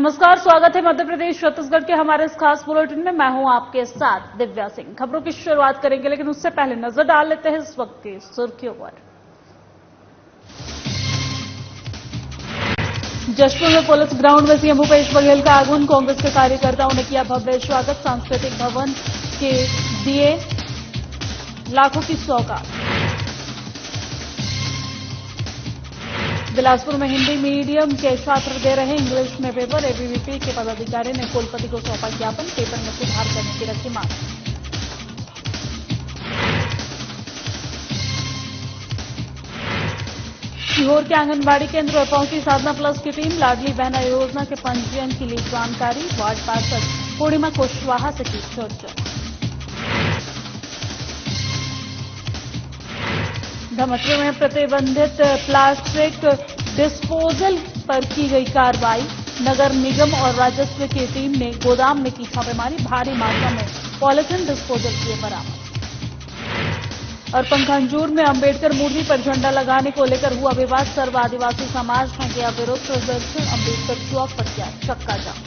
नमस्कार, स्वागत है मध्य प्रदेश छत्तीसगढ़ के हमारे इस खास बुलेटिन में। मैं हूं आपके साथ दिव्या सिंह। खबरों की शुरुआत करेंगे, लेकिन उससे पहले नजर डाल लेते हैं इस वक्त की सुर्खियों पर। जशपुर में पुलिस ग्राउंड में सीएम भूपेश बघेल का आगमन। कांग्रेस के कार्यकर्ताओं ने किया भव्य स्वागत। सांस्कृतिक भवन के दिए लाखों की सौगात। बिलासपुर में हिंदी मीडियम के छात्र दे रहे इंग्लिश में पेपर। एबीवीपी के पदाधिकारी ने कुलपति को सौंपा ज्ञापन। पेपर में सुधार करने की रखी मांग। सीहोर के आंगनबाड़ी केंद्र पर पहुंची साधना प्लस की टीम। लाडली बहना योजना के पंजीयन के लिए जानकारी। वार्ड पार्षद पूर्णिमा कुशवाहा से की चर्चा। धमतरी में प्रतिबंधित प्लास्टिक डिस्पोजल पर की गई कार्रवाई। नगर निगम और राजस्व की टीम ने गोदाम में की छापेमारी। भारी मात्रा में पॉलिथीन डिस्पोजल किए बरामद। और पंखांजूर में अंबेडकर मूर्ति पर झंडा लगाने को लेकर हुआ विवाद। सर्व आदिवासी समाज ने किया विरोध प्रदर्शन। अंबेडकर चौक पर किया चक्का जाम।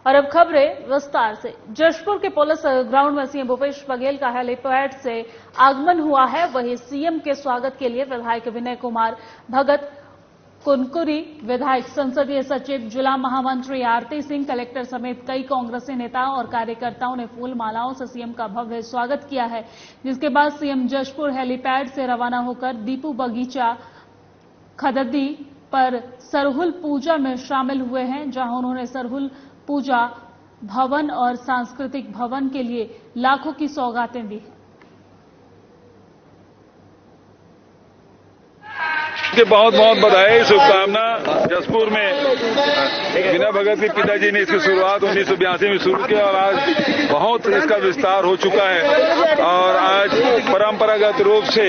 और अब खबरें विस्तार से। जशपुर के पुलिस ग्राउंड में सीएम भूपेश बघेल का हेलीपैड से आगमन हुआ है। वहीं सीएम के स्वागत के लिए विधायक विनय कुमार भगत, कुनकुरी विधायक, संसदीय सचिव, जिला महामंत्री आरती सिंह, कलेक्टर समेत कई कांग्रेसी नेता और कार्यकर्ताओं ने फूल मालाओं से सीएम का भव्य स्वागत किया है। जिसके बाद सीएम जशपुर हेलीपैड से रवाना होकर दीपू बगीचा खददी पर सरहुल पूजा में शामिल हुए हैं, जहां उन्होंने सरहुल पूजा भवन और सांस्कृतिक भवन के लिए लाखों की सौगातें दी हैं। बहुत बहुत बधाई, शुभकामना। जशपुर में विनय भगत के पिताजी ने इसकी शुरुआत 1982 में शुरू किया और आज बहुत इसका विस्तार हो चुका है। और आज परंपरागत रूप से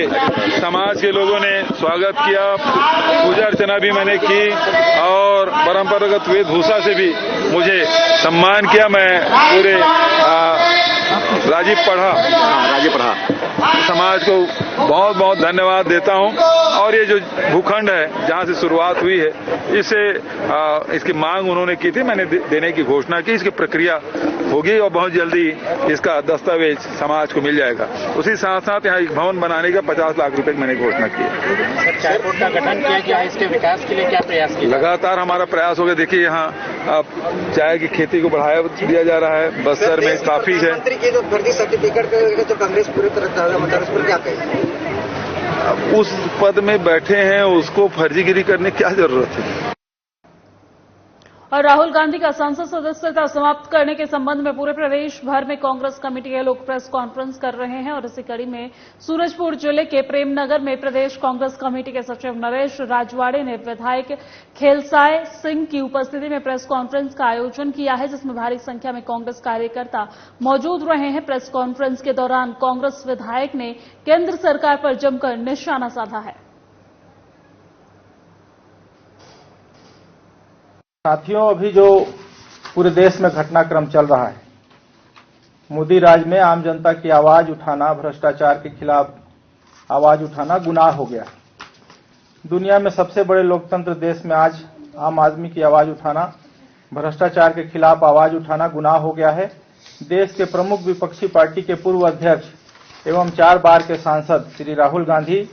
समाज के लोगों ने स्वागत किया, पूजा अर्चना भी मैंने की और परंपरागत वेशभूषा से भी मुझे सम्मान किया। मैं पूरे राजीव पढ़ा समाज को बहुत बहुत धन्यवाद देता हूं। और ये जो भूखंड है जहां से शुरुआत हुई है, इसकी मांग उन्होंने की थी, मैंने देने की घोषणा की। इसकी प्रक्रिया होगी और बहुत जल्दी इसका दस्तावेज समाज को मिल जाएगा। उसी साथ साथ यहाँ एक भवन बनाने का 50 लाख रुपए की मैंने घोषणा की है। चाय बोर्ड का गठन किया गया, इसके विकास के लिए क्या प्रयास किया? लगातार हमारा प्रयास हो गया। देखिए यहाँ चाय की खेती को बढ़ावा दिया जा रहा है। बस्तर में काफी है। मंत्री की जो फर्जी सर्टिफिकेट जो कांग्रेस पूरी तरह मतलब इस पर क्या कहें? उस पद में बैठे हैं, उसको फर्जीगिरी करने की क्या जरूरत है? और राहुल गांधी का संसद सदस्यता समाप्त करने के संबंध में पूरे प्रदेश भर में कांग्रेस कमेटी के लोग प्रेस कॉन्फ्रेंस कर रहे हैं। और इसी कड़ी में सूरजपुर जिले के प्रेमनगर में प्रदेश कांग्रेस कमेटी के सचिव नरेश राजवाड़े ने विधायक खेलसाय सिंह की उपस्थिति में प्रेस कॉन्फ्रेंस का आयोजन किया है, जिसमें भारी संख्या में कांग्रेस कार्यकर्ता मौजूद रहे हैं। प्रेस कॉन्फ्रेंस के दौरान कांग्रेस विधायक ने केंद्र सरकार पर जमकर निशाना साधा है। साथियों, अभी जो पूरे देश में घटनाक्रम चल रहा है, मोदी राज में आम जनता की आवाज उठाना, भ्रष्टाचार के खिलाफ आवाज उठाना गुनाह हो गया। दुनिया में सबसे बड़े लोकतंत्र देश में आज आम आदमी की आवाज उठाना, भ्रष्टाचार के खिलाफ आवाज उठाना गुनाह हो गया है। देश के प्रमुख विपक्षी पार्टी के पूर्व अध्यक्ष एवं 4 बार के सांसद श्री राहुल गांधी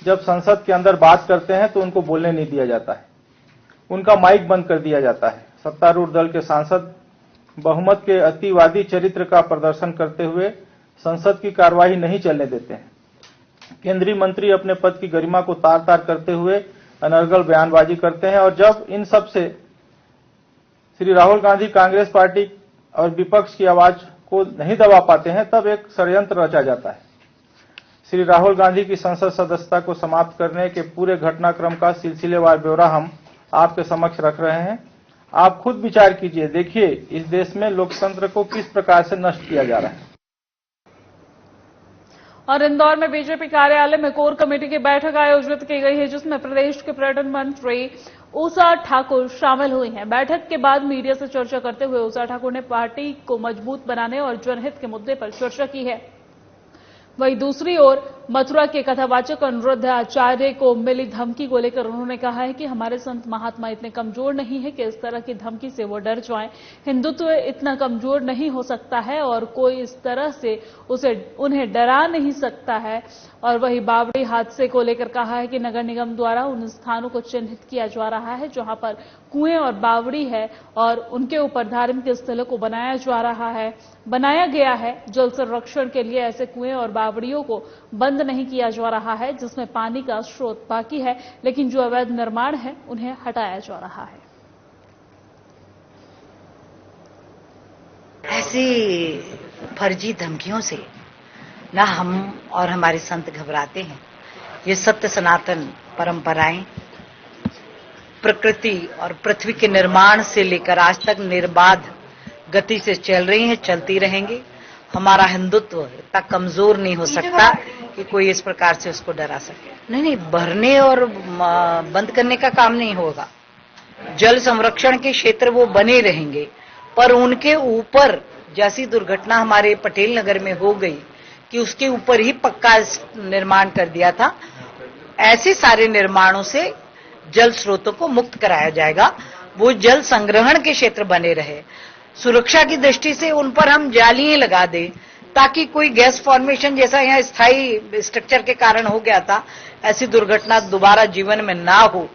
जब संसद के अंदर बात करते हैं तो उनको बोलने नहीं दिया जाता है, उनका माइक बंद कर दिया जाता है। सत्तारूढ़ दल के सांसद बहुमत के अतिवादी चरित्र का प्रदर्शन करते हुए संसद की कार्यवाही नहीं चलने देते हैं। केंद्रीय मंत्री अपने पद की गरिमा को तार तार करते हुए अनर्गल बयानबाजी करते हैं। और जब इन सब से श्री राहुल गांधी कांग्रेस पार्टी और विपक्ष की आवाज को नहीं दबा पाते हैं, तब एक षड्यंत्र रचा जाता है। श्री राहुल गांधी की संसद सदस्यता को समाप्त करने के पूरे घटनाक्रम का सिलसिलेवार ब्यौरा हम आपके समक्ष रख रहे हैं। आप खुद विचार कीजिए, देखिए इस देश में लोकतंत्र को किस प्रकार से नष्ट किया जा रहा है। और इंदौर में बीजेपी कार्यालय में कोर कमेटी की बैठक आयोजित की गई है, जिसमें प्रदेश के पर्यटन मंत्री उषा ठाकुर शामिल हुई हैं। बैठक के बाद मीडिया से चर्चा करते हुए उषा ठाकुर ने पार्टी को मजबूत बनाने और जनहित के मुद्दे पर चर्चा की है। वहीं दूसरी ओर मथुरा के कथावाचक अनुरुद्ध आचार्य को मिली धमकी को लेकर उन्होंने कहा है कि हमारे संत महात्मा इतने कमजोर नहीं है कि इस तरह की धमकी से वो डर जाएं। हिंदुत्व इतना कमजोर नहीं हो सकता है और कोई इस तरह से उन्हें डरा नहीं सकता है। और वही बावड़ी हादसे को लेकर कहा है कि नगर निगम द्वारा उन स्थानों को चिन्हित किया जा रहा है जहां पर कुएं और बावड़ी है और उनके ऊपर धार्मिक स्थलों को बनाया गया है। जल संरक्षण के लिए ऐसे कुएं और बावड़ियों को बंद नहीं किया जा रहा है जिसमें पानी का स्रोत बाकी है, लेकिन जो अवैध निर्माण है उन्हें हटाया जा रहा है। ऐसी फर्जी धमकियों से ना हम और हमारे संत घबराते हैं। ये सत्य सनातन परंपराएं प्रकृति और पृथ्वी के निर्माण से लेकर आज तक निर्बाध गति से चल रही हैं, चलती रहेंगी। हमारा हिंदुत्व इतना कमजोर नहीं हो सकता कि कोई इस प्रकार से उसको डरा सके। नहीं, भरने और बंद करने का काम नहीं होगा। जल संरक्षण के क्षेत्र वो बने रहेंगे, पर उनके ऊपर जैसी दुर्घटना हमारे पटेल नगर में हो गई कि उसके ऊपर ही पक्का निर्माण कर दिया था, ऐसे सारे निर्माणों से जल स्रोतों को मुक्त कराया जाएगा। वो जल संग्रहण के क्षेत्र बने रहे। सुरक्षा की दृष्टि से उन पर हम जालियां लगा दें ताकि कोई गैस फॉर्मेशन जैसा यहाँ स्थायी स्ट्रक्चर के कारण हो गया था, ऐसी दुर्घटना दोबारा जीवन में ना हो।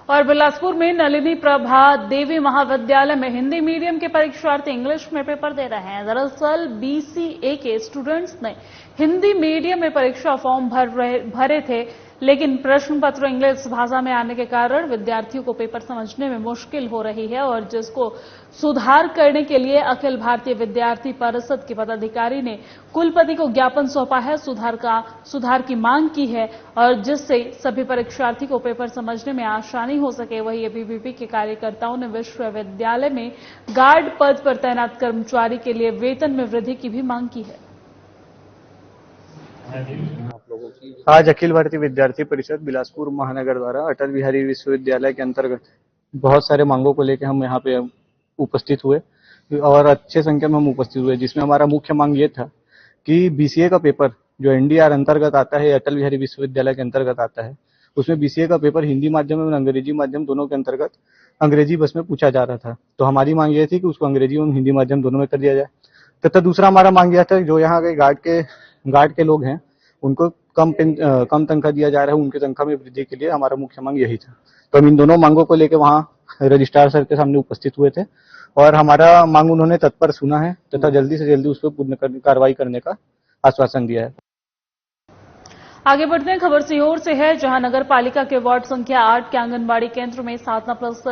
और बिलासपुर में नलिनी प्रभा देवी महाविद्यालय में हिंदी मीडियम के परीक्षार्थी इंग्लिश में पेपर दे रहे हैं। दरअसल बीसीए के स्टूडेंट्स ने हिंदी मीडियम में परीक्षा फॉर्म भरे थे, लेकिन प्रश्न पत्र इंग्लिश भाषा में आने के कारण विद्यार्थियों को पेपर समझने में मुश्किल हो रही है और जिसको सुधार करने के लिए अखिल भारतीय विद्यार्थी परिषद के पदाधिकारी ने कुलपति को ज्ञापन सौंपा है। सुधार की मांग की है और जिससे सभी परीक्षार्थी को पेपर समझने में आसानी हो सके। वही एबीवीपी के कार्यकर्ताओं ने विश्वविद्यालय में गार्ड पद पर तैनात कर्मचारी के लिए वेतन में वृद्धि की भी मांग की है। आज अखिल भारतीय विद्यार्थी परिषद बिलासपुर महानगर द्वारा अटल बिहारी विश्वविद्यालय के अंतर्गत बहुत सारे मांगों को लेकर हम यहाँ पे उपस्थित हुए और अच्छे संख्या में हम उपस्थित हुए, जिसमें हमारा मुख्य मांग ये था कि बीसीए का पेपर जो एनडीआर अंतर्गत आता है, अटल बिहारी विश्वविद्यालय के अंतर्गत आता है, उसमें बीसीए का पेपर हिंदी माध्यम एवं अंग्रेजी माध्यम दोनों के अंतर्गत अंग्रेजी बस में पूछा जा रहा था। तो हमारी मांग ये थी कि उसको अंग्रेजी एवं हिंदी माध्यम दोनों में कर दिया जाए। तथा दूसरा हमारा मांग यह था जो यहाँ के गार्ड के लोग हैं उनको कम तनख्वाह दिया जा रहा है, उनकी तनख्वाह में वृद्धि के लिए हमारा मुख्य मांग यही था। तो हम इन दोनों मांगों को लेकर वहाँ रजिस्ट्रार सर के सामने उपस्थित हुए थे और हमारा मांग उन्होंने तत्पर सुना है तथा जल्दी से जल्दी उस पर पूर्ण कार्रवाई करने का आश्वासन दिया है। आगे बढ़ते हैं, खबर सीहोर से है, जहां नगर पालिका के वार्ड संख्या 8 के आंगनबाड़ी केंद्र में साधना प्लस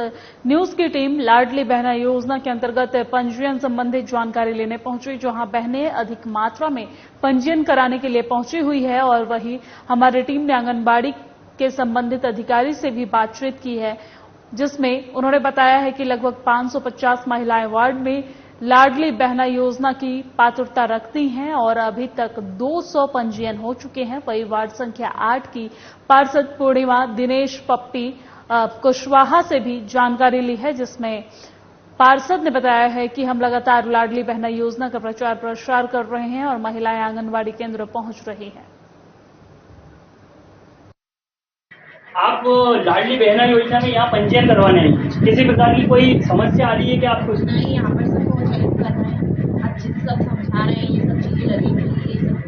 न्यूज की टीम लाडली बहना योजना के अंतर्गत पंजीयन संबंधित जानकारी लेने पहुंची, जहां बहनें अधिक मात्रा में पंजीयन कराने के लिए पहुंची हुई है। और वहीं हमारी टीम ने आंगनबाड़ी के संबंधित अधिकारी से भी बातचीत की है, जिसमें उन्होंने बताया है कि लगभग 550 महिलाएं वार्ड में लाडली बहना योजना की पात्रता रखती हैं और अभी तक 200 पंजीयन हो चुके हैं। वही वार्ड संख्या 8 की पार्षद पूर्णिमा दिनेश पप्पी कुशवाहा से भी जानकारी ली है, जिसमें पार्षद ने बताया है कि हम लगातार लाडली बहना योजना का प्रचार प्रसार कर रहे हैं और महिलाएं आंगनबाड़ी केंद्र पहुंच रही हैं। आप लाडली बहना योजना में यहाँ पंजीयन करवाने हैं, किसी प्रकार की कोई समस्या आ रही है क्या आपको? नहीं, यहाँ पर सबको हेल्प कर रहे हैं, अच्छे से सब समझा रहे हैं, ये सब चीजें लगी हुई,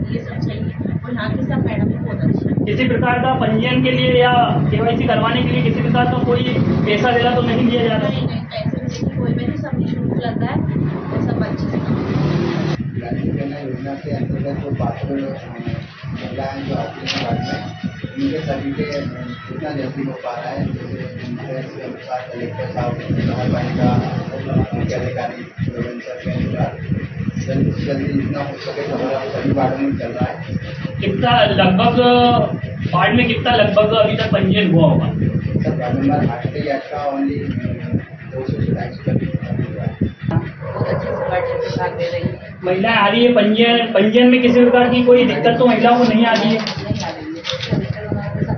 ये सब चाहिए और यहाँ के सब मैडम भी बहुत अच्छी है। किसी प्रकार का पंजीयन के लिए या केवाईसी करवाने के लिए किसी प्रकार का कोई पैसा देना तो नहीं दिया जा रहा? नहीं, पैसे देने कोई भी नहीं, सब निःशुल्क लगता है और सब अच्छे से योजना के अंतर्गत जो पात्र महिलाएं जो आती हैं उनके सभी के कितना जल्दी हो पा रहा है, जैसे अनुसार कलेक्टर साहब नगर पालिका मुख्य अधिकारी के अनुसार जल्दी से जल्दी जितना हो सके खबर सभी वार्ड में चल रहा है। कितना लगभग वार्ड में कितना लगभग अभी तक पंजीयन हुआ होगा? सर वार्ड नंबर 8 के अच्छा ओनली 200 से 250 बहुत अच्छे से बढ़ भाग दे रही है। महिलाएं आ रही है पंजीयन में किसी प्रकार की कोई दिक्कत तो महिलाओं को नहीं आ रही है? नहीं आ रही है,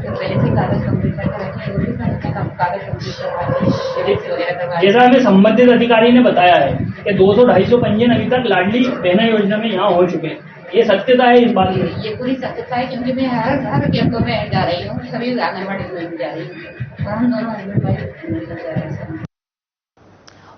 पहले से कागज कंप्लीट करके जैसा हमें संबंधित अधिकारी ने बताया है कि 200-250 पंजीयन अभी तक लाडली बहना योजना में यहाँ हो चुके हैं। ये सत्यता है इस बात में? ये पूरी सत्यता है, क्योंकि मैं हर घर केंद्रों में जा रही हूँ, सभी आंगनबाड़ी में भी जा रही हूँ, और हम दोनों हस्बैंड वाइफ जा रहे हैं।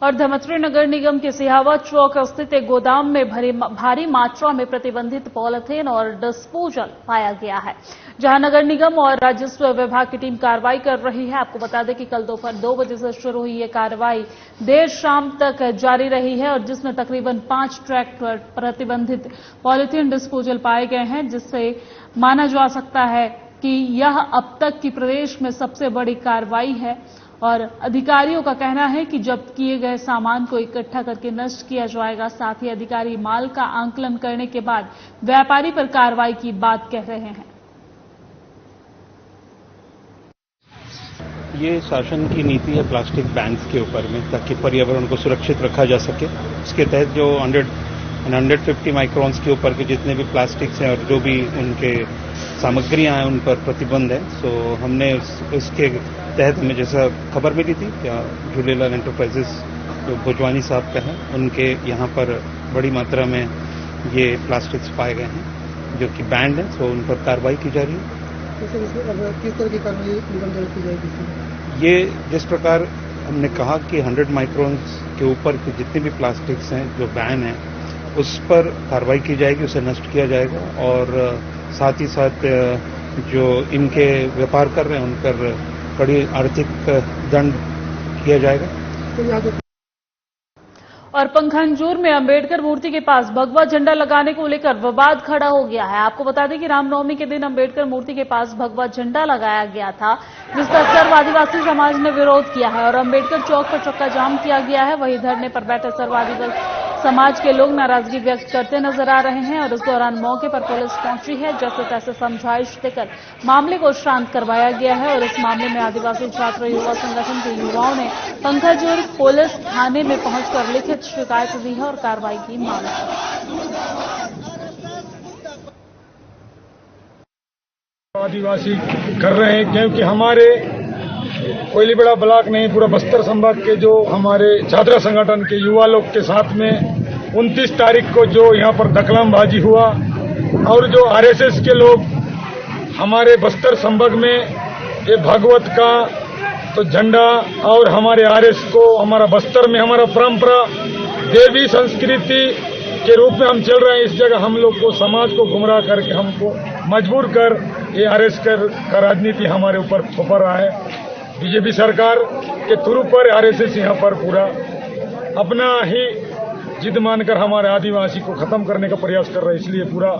और धमतरी नगर निगम के सिहावा चौक स्थित एक गोदाम में भारी मात्रा में प्रतिबंधित पॉलिथीन और डिस्पोजल पाया गया है, जहां नगर निगम और राजस्व विभाग की टीम कार्रवाई कर रही है। आपको बता दें कि कल दोपहर 2 बजे से शुरू हुई ये कार्रवाई देर शाम तक जारी रही है, और जिसमें तकरीबन 5 ट्रक पर प्रतिबंधित पॉलिथीन डिस्पोजल पाए गए हैं, जिससे माना जा सकता है कि यह अब तक की प्रदेश में सबसे बड़ी कार्रवाई है। और अधिकारियों का कहना है कि जब्त किए गए सामान को इकट्ठा करके नष्ट किया जाएगा। साथ ही अधिकारी माल का आंकलन करने के बाद व्यापारी पर कार्रवाई की बात कह रहे हैं। ये शासन की नीति है प्लास्टिक बैन्स के ऊपर में, ताकि पर्यावरण को सुरक्षित रखा जा सके। इसके तहत जो 150 माइक्रॉन्स के ऊपर के जितने भी प्लास्टिक्स हैं और जो भी उनके सामग्रियां हैं उन पर प्रतिबंध है। सो हमने इसके तहत में जैसा खबर मिली थी क्या झूलेलाल एंटरप्राइजेस जो भोजवानी साहब का है, उनके यहाँ पर बड़ी मात्रा में ये प्लास्टिक्स पाए गए हैं जो कि बैंड है। सो उन पर कार्रवाई की जा रही है। किस तरह की कार्रवाई की जाएगी? ये जिस प्रकार हमने कहा कि 100 माइक्रोन्स के ऊपर के जितने भी प्लास्टिक्स हैं जो बैन है, उस पर कार्रवाई की जाएगी, उसे नष्ट किया जाएगा। और साथ ही साथ जो इनके व्यापार कर रहे हैं उन पर कड़ी आर्थिक दंड किया जाएगा। और पंखांजूर में अंबेडकर मूर्ति के पास भगवा झंडा लगाने को लेकर विवाद खड़ा हो गया है। आपको बता दें कि रामनवमी के दिन अंबेडकर मूर्ति के पास भगवा झंडा लगाया गया था, जिसका सर्व आदिवासी समाज ने विरोध किया है और अंबेडकर चौक पर चक्का जाम किया गया है। वहीं धरने पर बैठे सर्व आदिवासी समाज के लोग नाराजगी व्यक्त करते नजर आ रहे हैं, और इस दौरान मौके पर पुलिस पहुंची है। जैसे तैसे समझाइश देकर मामले को शांत करवाया गया है। और इस मामले में आदिवासी छात्र युवा संगठन के युवाओं ने पंखाजूर पुलिस थाने में पहुंचकर लिखित शिकायत दी है और कार्रवाई की मांग की। आदिवासी कर रहे हैं क्योंकि हमारे कोयली बड़ा ब्लॉक नहीं, पूरा बस्तर संभाग के जो हमारे छात्र संगठन के युवा लोग के साथ में 29 तारीख को जो यहाँ पर दखलमबाजी हुआ, और जो आरएसएस के लोग हमारे बस्तर संभाग में ये भागवत का तो झंडा और हमारे आरएस को हमारा बस्तर में हमारा परंपरा देवी संस्कृति के रूप में हम चल रहे हैं। इस जगह हम लोग को समाज को गुमराह करके हमको मजबूर कर ये आरएस का राजनीति हमारे ऊपर थोप रहा है। बीजेपी सरकार के थ्रू पर आरएसएस यहाँ पर पूरा अपना ही जिद मानकर हमारे आदिवासी को खत्म करने का प्रयास कर रहे हैं। इसलिए पूरा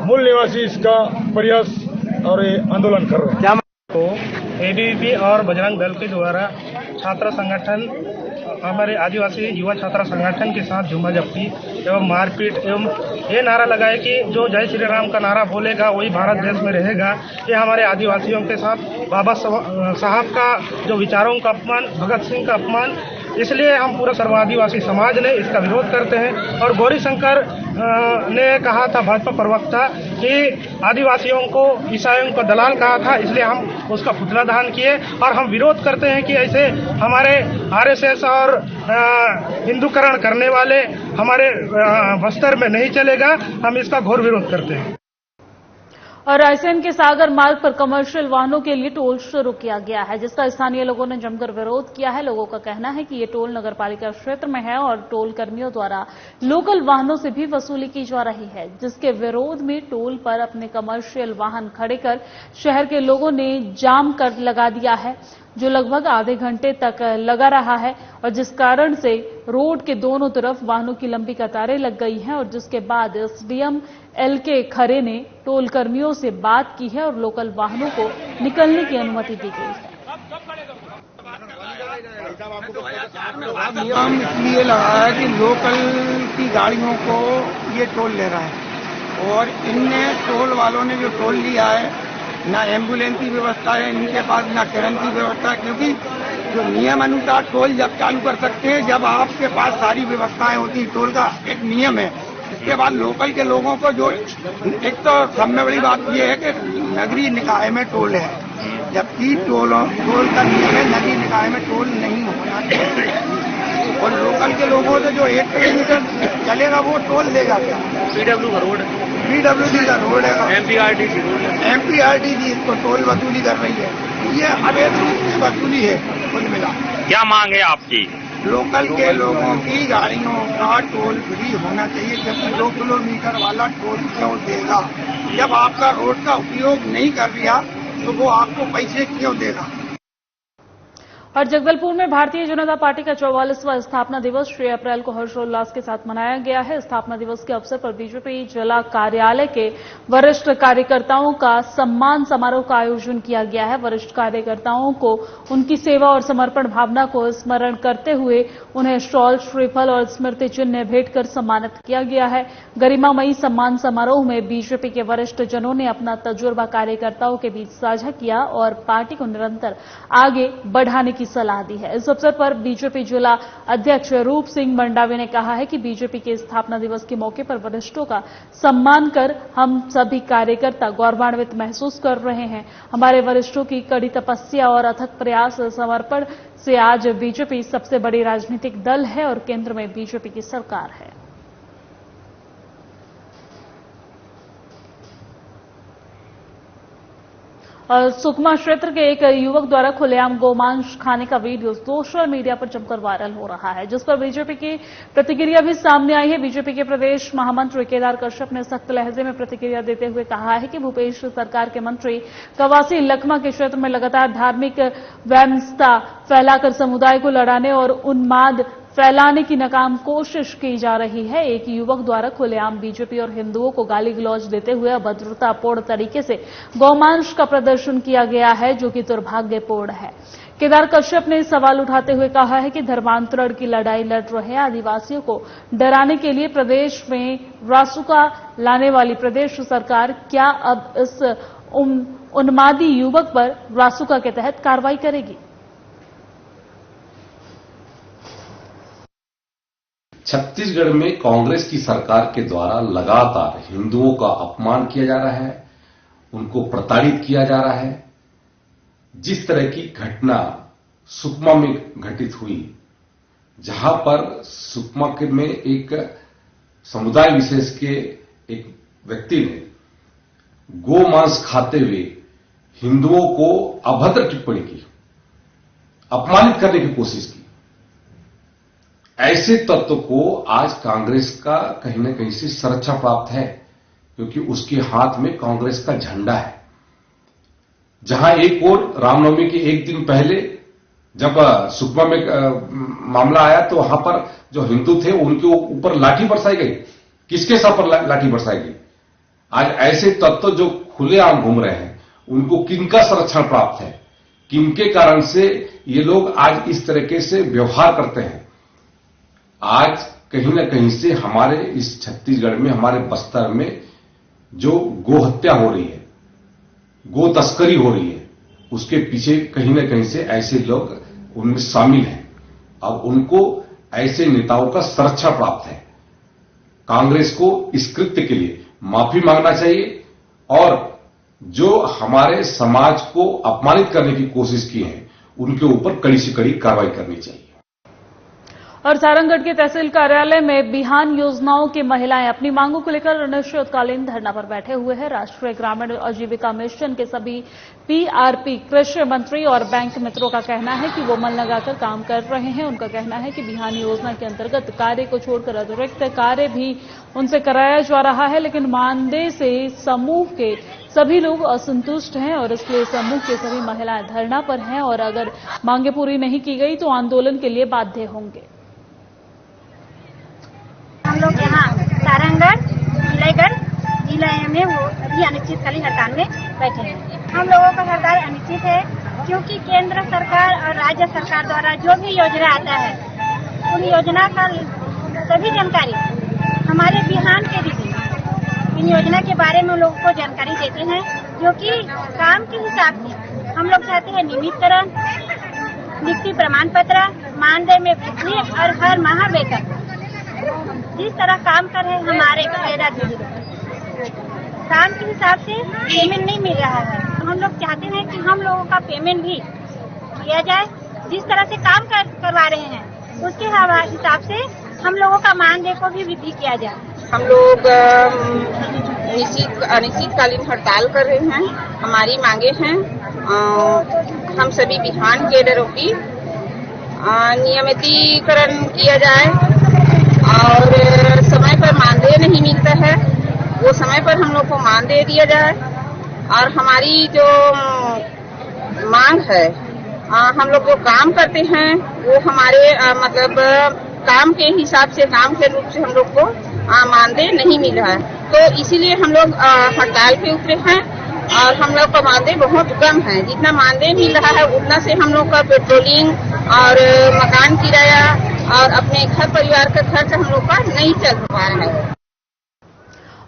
मूल निवासी इसका प्रयास और ये आंदोलन कर रहे हैं। तो एबीवीपी और बजरंग दल के द्वारा छात्र संगठन हमारे आदिवासी युवा छात्र संगठन के साथ झूमाझपटी एवं मारपीट एवं ये नारा लगाए कि जो जय श्री राम का नारा बोलेगा वही भारत देश में रहेगा। ये हमारे आदिवासियों के साथ बाबा साहब का जो विचारों का अपमान, भगत सिंह का अपमान, इसलिए हम पूरा सर्व आदिवासी समाज ने इसका विरोध करते हैं। और गौरीशंकर ने कहा था, भाजपा प्रवक्ता, कि आदिवासियों को ईसाइयों को दलाल कहा था, इसलिए हम उसका पुतला दहन किए। और हम विरोध करते हैं कि ऐसे हमारे आरएसएस और हिंदूकरण करने वाले हमारे बस्तर में नहीं चलेगा। हम इसका घोर विरोध करते हैं। और रायसेन के सागर मार्ग पर कमर्शियल वाहनों के लिए टोल शुरू किया गया है, जिसका स्थानीय लोगों ने जमकर विरोध किया है। लोगों का कहना है कि ये टोल नगरपालिका क्षेत्र में है और टोल कर्मियों द्वारा लोकल वाहनों से भी वसूली की जा रही है, जिसके विरोध में टोल पर अपने कमर्शियल वाहन खड़े कर शहर के लोगों ने जाम कर लगा दिया है, जो लगभग आधे घंटे तक लगा रहा है, और जिस कारण से रोड के दोनों तरफ वाहनों की लंबी कतारें लग गई हैं। और जिसके बाद एसडीएम एलके खरे ने टोल कर्मियों से बात की है और लोकल वाहनों को निकलने की अनुमति दी गई है। नियम इसलिए लगा है कि लोकल की गाड़ियों को ये टोल ले रहा है, और इनने टोल वालों ने जो टोल लिया है, ना एम्बुलेंस की व्यवस्था है इनके पास, ना किरण की व्यवस्था है। क्योंकि जो नियम अनुसार टोल जब चालू कर सकते हैं जब आपके पास सारी व्यवस्थाएं होती। टोल का एक नियम है। इसके बाद लोकल के लोगों को जो एक तो सब में बड़ी बात यह है कि नगरीय निकाय में टोल है, जबकि टोल का नियम है नगरीय निकाय में टोल नहीं होना चाहिए। और लोकल लोकल के लोगों से जो 1 किलोमीटर चलेगा वो टोल देगा क्या? पीडब्ल्यू का रोड, PWD का रोड है, MPRTC रोड है, MPRTC इसको टोल वसूली कर रही है। ये अवैध रूप से वसूली है कुल मिला। क्या मांग है आपकी? लोकल के लोगों की गाड़ियों का टोल फ्री होना चाहिए, जबकि 2 किलोमीटर वाला टोल क्यों देगा? जब आपका रोड का उपयोग नहीं कर रहा तो वो आपको पैसे क्यों देगा? और जगदलपुर में भारतीय जनता पार्टी का 44वां स्थापना दिवस 6 अप्रैल को हर्षोल्लास के साथ मनाया गया है। स्थापना दिवस के अवसर पर बीजेपी जिला कार्यालय के वरिष्ठ कार्यकर्ताओं का सम्मान समारोह का आयोजन किया गया है। वरिष्ठ कार्यकर्ताओं को उनकी सेवा और समर्पण भावना को स्मरण करते हुए उन्हें शॉल, श्रीफल और स्मृति चिन्ह भेंट कर सम्मानित किया गया है। गरिमामयी सम्मान समारोह में बीजेपी के वरिष्ठ जनों ने अपना तजुर्बा कार्यकर्ताओं के बीच साझा किया और पार्टी को निरंतर आगे बढ़ाने की सलाह दी है। इस अवसर पर बीजेपी जिला अध्यक्ष रूप सिंह मंडावी ने कहा है कि बीजेपी के स्थापना दिवस के मौके पर वरिष्ठों का सम्मान कर हम सभी कार्यकर्ता गौरवान्वित महसूस कर रहे हैं। हमारे वरिष्ठों की कड़ी तपस्या और अथक प्रयास समर्पण से आज बीजेपी सबसे बड़ी राजनीतिक दल है और केंद्र में बीजेपी की सरकार है। और सुकमा क्षेत्र के एक युवक द्वारा खुलेआम गोमांस खाने का वीडियो सोशल मीडिया पर जमकर वायरल हो रहा है, जिस पर बीजेपी की प्रतिक्रिया भी सामने आई है। बीजेपी के प्रदेश महामंत्री केदार कश्यप ने सख्त लहजे में प्रतिक्रिया देते हुए कहा है कि भूपेश सरकार के मंत्री कवासी लखमा के क्षेत्र में लगातार धार्मिक वैमनस्यता फैलाकर समुदाय को लड़ाने और उन्माद फैलाने की नाकाम कोशिश की जा रही है। एक युवक द्वारा खुलेआम बीजेपी और हिंदुओं को गाली गलौज देते हुए अभद्रतापूर्ण तरीके से गौमांस का प्रदर्शन किया गया है, जो कि दुर्भाग्यपूर्ण है। केदार कश्यप ने सवाल उठाते हुए कहा है कि धर्मांतरण की लड़ाई लड़ रहे आदिवासियों को डराने के लिए प्रदेश में रासुका लाने वाली प्रदेश सरकार क्या अब इस उन्मादी युवक पर रासुका के तहत कार्रवाई करेगी? छत्तीसगढ़ में कांग्रेस की सरकार के द्वारा लगातार हिंदुओं का अपमान किया जा रहा है, उनको प्रताड़ित किया जा रहा है। जिस तरह की घटना सुकमा में घटित हुई, जहां पर सुकमा में एक समुदाय विशेष के एक व्यक्ति ने गोमांस खाते हुए हिंदुओं को अभद्र टिप्पणी की, अपमानित करने की कोशिश की, ऐसे तत्व को आज कांग्रेस का कहीं न कहीं से सुरक्षा प्राप्त है, क्योंकि उसके हाथ में कांग्रेस का झंडा है। जहां एक और रामनवमी के एक दिन पहले जब सुकमा में मामला आया तो वहां पर जो हिंदू थे उनके ऊपर लाठी बरसाई गई। किसके सर पर लाठी बरसाई गई? आज ऐसे तत्व जो खुलेआम घूम रहे हैं, उनको किनका संरक्षण प्राप्त है? किनके कारण से ये लोग आज इस तरीके से व्यवहार करते हैं? आज कहीं न कहीं से हमारे इस छत्तीसगढ़ में, हमारे बस्तर में जो गो हत्या हो रही है, गो तस्करी हो रही है, उसके पीछे कहीं न कहीं से ऐसे लोग उनमें शामिल हैं और उनको ऐसे नेताओं का सुरक्षा प्राप्त है। कांग्रेस को इस कृत्य के लिए माफी मांगना चाहिए और जो हमारे समाज को अपमानित करने की कोशिश की है, उनके ऊपर कड़ी से कड़ी कार्रवाई करनी चाहिए। और सारंगगढ़ के तहसील कार्यालय में बिहान योजनाओं की महिलाएं अपनी मांगों को लेकर अनिश्चितकालीन धरना पर बैठे हुए हैं। राष्ट्रीय ग्रामीण आजीविका मिशन के सभी PRP, कृषि मंत्री और बैंक मित्रों का कहना है कि वो मन लगाकर काम कर रहे हैं। उनका कहना है कि बिहान योजना के अंतर्गत कार्य को छोड़कर अतिरिक्त कार्य भी उनसे कराया जा रहा है, लेकिन मानदेय से समूह के सभी लोग असंतुष्ट हैं और इसलिए समूह के सभी महिलाएं धरना पर हैं और अगर मांगे पूरी नहीं की गई तो आंदोलन के लिए बाध्य होंगे। हम लोग यहाँ सारंगगढ़ जिला में वो अभी अनिश्चितकालीन हड़ताल में बैठे हैं। हम लोगों का हड़ताल अनिश्चित है क्योंकि केंद्र सरकार और राज्य सरकार द्वारा जो भी योजना आता है, उन योजना का सभी जानकारी हमारे बिहान के दीदी इन योजना के बारे में लोगों को जानकारी देते हैं, जो कि काम के हिसाब से हम लोग चाहते हैं नियमितकरण, नियुक्ति प्रमाण पत्र, मानदेय में वृद्धि और हर माह वेतन। जिस तरह काम कर रहे हमारे कैडर दीदी काम के हिसाब से पेमेंट नहीं मिल रहा है, तो हम लोग चाहते हैं कि हम लोगों का पेमेंट भी किया जाए। जिस तरह से काम करवा रहे हैं उस उसके हिसाब से हम लोगों का मानदेय को भी वृद्धि किया जाए। हम लोग अनिश्चितकालीन हड़ताल कर रहे हैं। हमारी मांगे हैं हम सभी बिहान केडरों की नियमितीकरण किया जाए और समय पर मानदेय नहीं मिलता है, वो समय पर हम लोग को मानदेय दिया जाए। और हमारी जो मांग है, हम लोग जो काम करते हैं वो हमारे मतलब काम के हिसाब से, काम के रूप से हम लोग को मानदेय नहीं मिल रहा है, तो इसीलिए हम लोग हड़ताल पे उतरे हैं। और हम लोग का मानदेय बहुत कम है। जितना मानदेय मिल रहा है उतना से हम लोग का पेट्रोलिंग और मकान किराया और अपने घर परिवार का खर्च हम लोग का नहीं चल पा रहा है।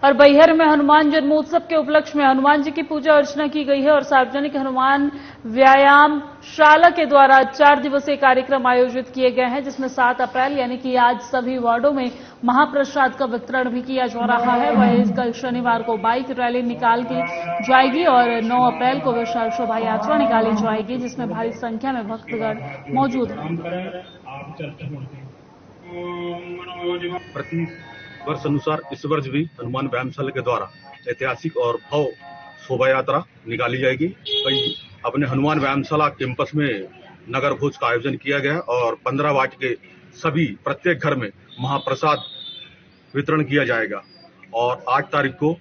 और बैहर में हनुमान जन्मोत्सव के उपलक्ष्य में हनुमान जी की पूजा अर्चना की गई है और सार्वजनिक हनुमान व्यायाम शाला के द्वारा 4 दिवसीय कार्यक्रम आयोजित किए गए हैं, जिसमें 7 अप्रैल यानी कि आज सभी वार्डों में महाप्रसाद का वितरण भी किया जा रहा है। वहीं कल शनिवार को बाइक रैली निकाल की जाएगी और 9 अप्रैल को विशाल शोभा यात्रा निकाली जाएगी, जिसमें भारी संख्या में भक्तगण मौजूद हैं। वर्ष अनुसार इस वर्ष भी हनुमान व्यायामशाला के द्वारा ऐतिहासिक और भव्य शोभा यात्रा निकाली जाएगी। अपने हनुमान व्यायामशाला कैंपस में नगर भोज का आयोजन किया गया और 15 वार्ड के सभी प्रत्येक घर में महाप्रसाद वितरण किया जाएगा। और 8 तारीख को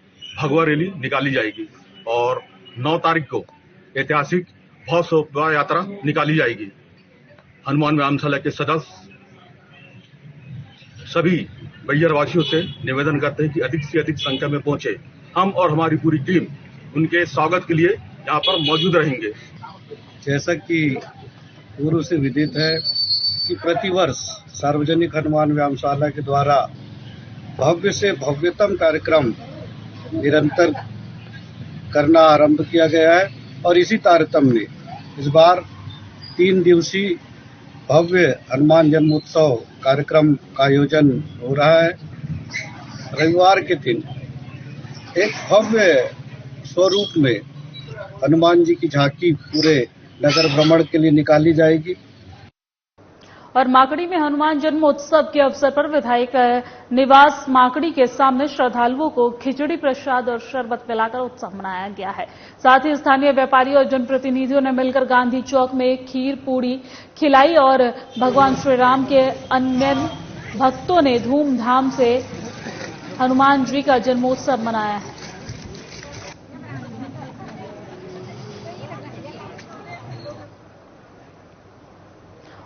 भगवा रैली निकाली जाएगी और 9 तारीख को ऐतिहासिक भव्य शोभा यात्रा निकाली जाएगी। हनुमान व्यायामशाला के सदस्य सभी बैहर वासियों से निवेदन करते हैं कि अधिक से अधिक संख्या में पहुंचे। हम और हमारी पूरी टीम उनके स्वागत के लिए यहाँ पर मौजूद रहेंगे। जैसा कि पूर्व से विदित है कि प्रतिवर्ष सार्वजनिक हनुमान व्यायामशाला के द्वारा भव्य से भव्यतम कार्यक्रम निरंतर करना आरंभ किया गया है और इसी तारतम्य में इस बार 3 दिवसीय भव्य हनुमान जन्मोत्सव कार्यक्रम का आयोजन हो रहा है। रविवार के दिन एक भव्य स्वरूप में हनुमान जी की झांकी पूरे नगर भ्रमण के लिए निकाली जाएगी। और माकड़ी में हनुमान जन्मोत्सव के अवसर पर विधायक निवास माकड़ी के सामने श्रद्धालुओं को खिचड़ी प्रसाद और शरबत पिलाकर उत्सव मनाया गया है। साथ ही स्थानीय व्यापारी और जनप्रतिनिधियों ने मिलकर गांधी चौक में खीर पूड़ी खिलाई और भगवान श्री राम के अन्य भक्तों ने धूमधाम से हनुमान जी का जन्मोत्सव मनाया है।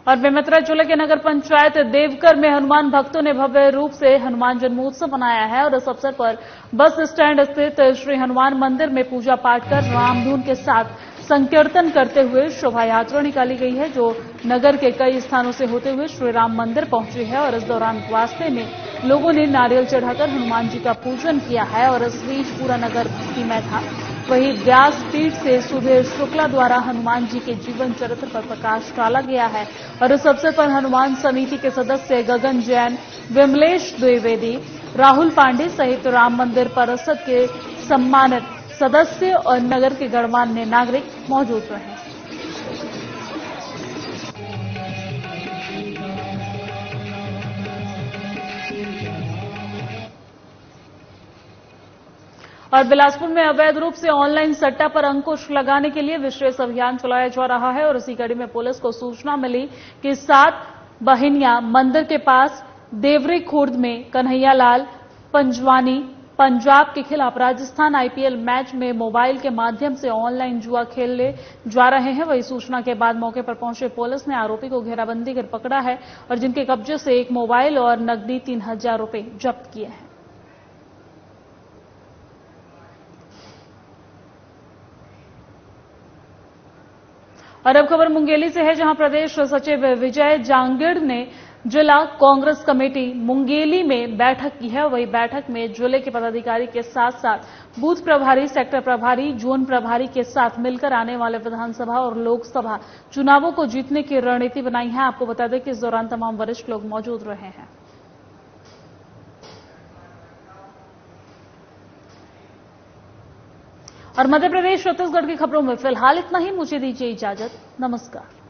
और बेमेतरा जिले के नगर पंचायत देवकर में हनुमान भक्तों ने भव्य रूप से हनुमान जन्मोत्सव मनाया है और इस अवसर पर बस स्टैंड स्थित श्री हनुमान मंदिर में पूजा पाठ कर रामधुन के साथ संकीर्तन करते हुए शोभा यात्रा निकाली गई है, जो नगर के कई स्थानों से होते हुए श्री राम मंदिर पहुंची है। और इस दौरान रास्ते में लोगों ने नारियल चढ़ाकर हनुमान जी का पूजन किया है और इस बीच पूरा नगर भक्तिमय था। वहीं व्यासपीठ से सुधीर शुक्ला द्वारा हनुमान जी के जीवन चरित्र पर प्रकाश डाला गया है और इस अवसर पर हनुमान समिति के सदस्य गगन जैन, विमलेश द्विवेदी, राहुल पांडे सहित राम मंदिर परिषद के सम्मानित सदस्य और नगर के गणमान्य नागरिक मौजूद रहे। और बिलासपुर में अवैध रूप से ऑनलाइन सट्टा पर अंकुश लगाने के लिए विशेष अभियान चलाया जा रहा है और इसी कड़ी में पुलिस को सूचना मिली कि 7 बहिनिया मंदिर के पास देवरी खुर्द में कन्हैया लाल पंजवानी पंजाब के खिलाफ राजस्थान आईपीएल मैच में मोबाइल के माध्यम से ऑनलाइन जुआ खेलने जा रहे हैं। वही सूचना के बाद मौके पर पहुंचे पुलिस ने आरोपी को घेराबंदी कर पकड़ा है और जिनके कब्जे से एक मोबाइल और नकदी 3000 रुपए जब्त किए हैं। और अब खबर मुंगेली से है, जहां प्रदेश सचिव विजय जांगिड़ ने जिला कांग्रेस कमेटी मुंगेली में बैठक की है। वही बैठक में जिले के पदाधिकारी के साथ साथ बूथ प्रभारी, सेक्टर प्रभारी, जोन प्रभारी के साथ मिलकर आने वाले विधानसभा और लोकसभा चुनावों को जीतने की रणनीति बनाई है। आपको बता दें कि इस दौरान तमाम वरिष्ठ लोग मौजूद रहे हैं। और मध्य प्रदेश छत्तीसगढ़ की खबरों में फिलहाल इतना ही। मुझे दीजिए इजाजत। नमस्कार।